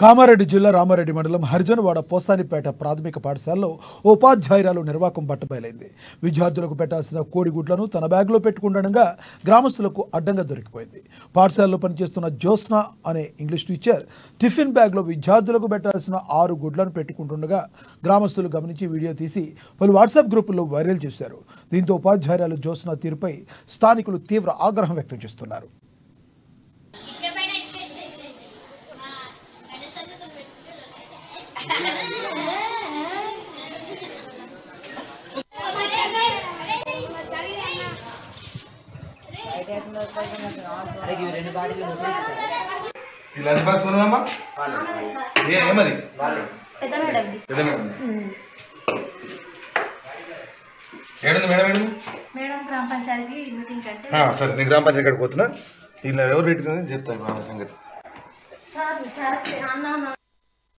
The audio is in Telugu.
కామారెడ్డి జిల్లా రామారెడ్డి మండలం హరిజనవాడ పోసానిపేట ప్రాథమిక పాఠశాలలో ఉపాధ్యాయురాలు నిర్వాకం బట్టబయలైంది. విద్యార్థులకు పెట్టాల్సిన కోడిగుడ్లను తన బ్యాగులో పెట్టుకుండగా గ్రామస్తులకు అడ్డంగా దొరికిపోయింది. పాఠశాలలో పనిచేస్తున్న జ్యోత్స్న అనే ఇంగ్లీష్ టీచర్ టిఫిన్ బ్యాగ్లో విద్యార్థులకు పెట్టాల్సిన 6 గుడ్లను పెట్టుకుంటుండగా గ్రామస్తులు గమనించి వీడియో తీసి పలు వాట్సాప్ గ్రూపుల్లో వైరల్ చేశారు. దీంతో ఉపాధ్యాయురాలు జ్యోత్స్న తీరుపై స్థానికులు తీవ్ర ఆగ్రహం వ్యక్తం చేస్తున్నారు. లంచ్ బాక్స్ ఉన్నదమ్మా ఏమది ఏడుంది మేడం గ్రామ పంచాయతీ మీటింగ్ కంటే సరే నేను గ్రామ పంచాయతీ కాడికి పోతున్నా. ఇలా ఎవరు రేటు చెప్తాను సంగతి. సార్